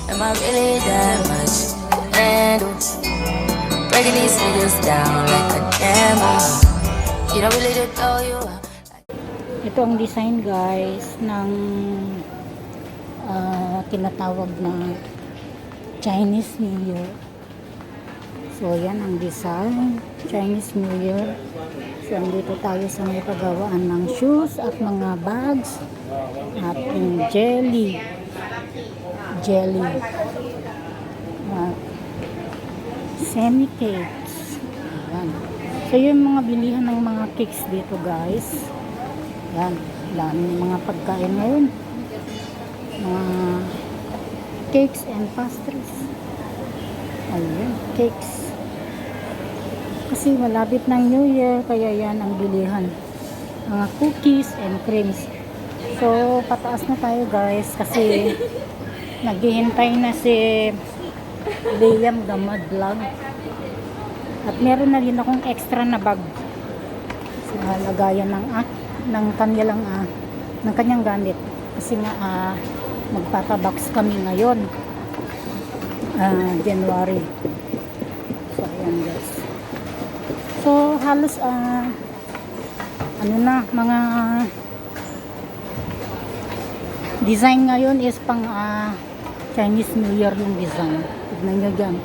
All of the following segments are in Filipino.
Am I really that much? And breaking these niggas down like a demo. You don't really know you are. Ito ang design guys ng tinatawag na Chinese New Year. So yan ang design, Chinese New Year. So andito tayo sa may paggawaan ng shoes at mga bags at yung jelly semi cakes. Ayan. So yung mga bilihan ng mga cakes dito guys. Yan, daming mga pagkain ngayon. Mga cakes and pastries. Ayun, cakes. Kasi malapit ng New Year, kaya yan ang bilihan. Mga cookies and creams. So, pataas na tayo guys, kasi naghihintay na si Liam Gamad Vlog. At meron na rin akong extra na bag. Sa lagayan ng kanyang gamit. Kasi nga, magpapabox kami ngayon. January. So, ayan guys. So, halos, mga design ngayon is pang Chinese New Year yung design. Tignan nyo dyan.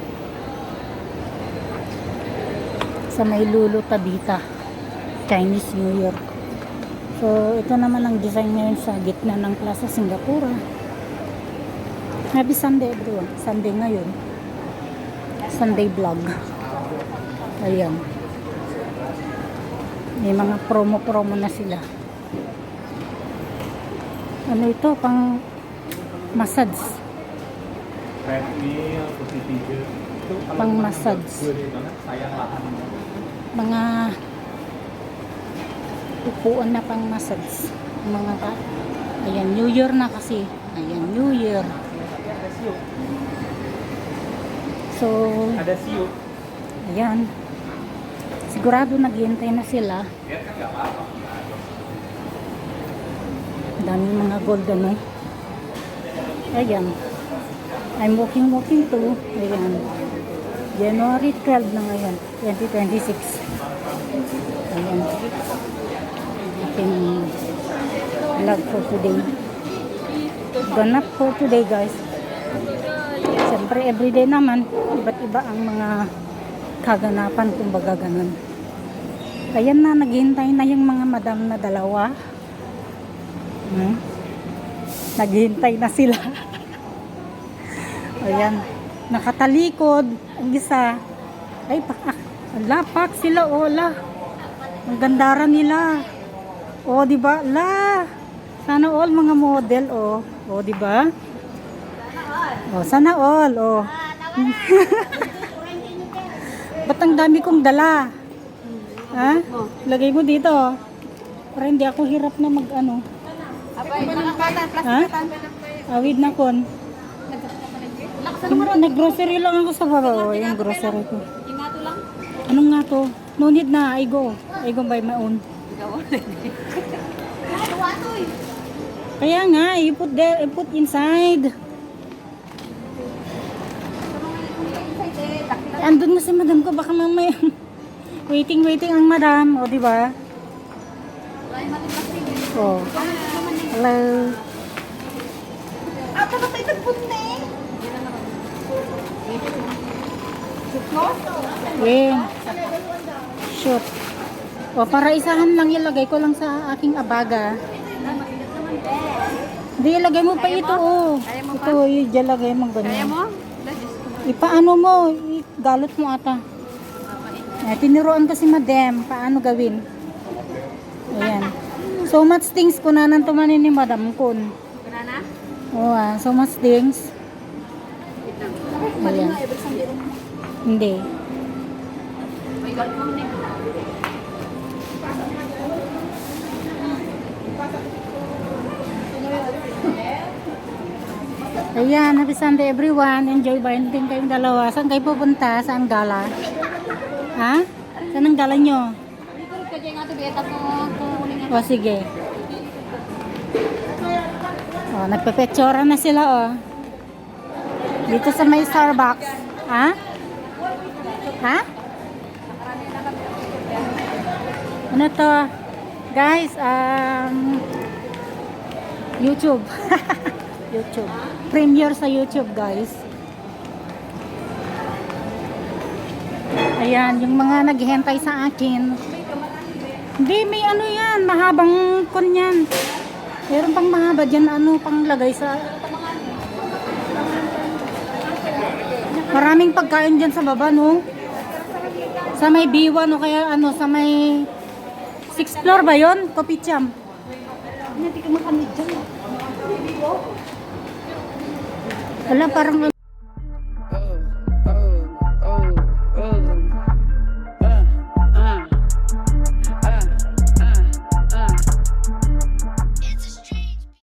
Sa may Lulu Tabita. Chinese New Year. So, ito naman ang design ngayon sa gitna ng Plaza Singapura. Happy Sunday everyone. Sunday ngayon. Sunday vlog. Ayan. May mga promo na sila. Ano ito? Pang massage. Pang massage. Mga upuan na pang massage. Mga ayan, New Year na kasi. Ayan, New Year. So, ayan. Sigurado naghihintay na sila. Daming mga gold ano. Ayan. I'm walking to. Ayan. January 12 na ngayon. 2026. Ayan. Ating vlog for today. Ganap for today guys. Siyempre everyday naman. Iba't iba ang mga kaganapan kumbaga ganun. Ayan na, naghihintay na yung mga madam na dalawa. Naghihintay na sila. Ayan. Nakatalikod. Ang isa. Ay, lapak sila. Ola. Ang gandara nila. O, diba? La. Sana all mga model. O, diba? O, sana all. O. Ba't ang dami kong dala? Ha? Lagay mo dito. Para hindi ako hirap na mag-ano. Ha? Awid na kon. Nag-grocery lang ako sa baba. Yung grocery ko. Anong nga to? No need na. I go by my own. Kaya nga, you put there, you put inside. Andun na si madam ko, baka mamaya waiting ang madam, o diba? Oh. Hello. Ata na tayo nagpunti. Yeah. Shoot. O, para isahan lang ilagay ko lang sa aking abaga. Hindi, ilagay mo pa ito, oh. Ito, ilagay mo ganyan. Kaya mo? Ipaano mo, galot mo ata. Tinuruan ko si madam, paano gawin. Ayan. So much things kunanan tumanin ni madam kun. Banana? Oo, so much things. Ayan. Hindi. May gold mo na. Ayan, happy Sunday everyone. Enjoy bonding kayong dalawa. Saan kayo pupunta? Saan gala? Ha? Saan ang gala nyo? O, sige. O, nagpapetsura na sila, o. Dito sa may Starbucks. Ha? Ha? Ano to? Guys, YouTube. YouTube. Premiere sa YouTube, guys. Ayan, yung mga naghihintay sa akin. Hindi, may ano yan. Mahabang kon yan. Meron pang mahaba dyan, ano, pang lagay sa... Maraming pagkain dyan sa baba, no? Sa may B1, o kaya ano, sa may 6th floor ba yun? Kopitiam. Hindi ka makamit dyan. Wala, parang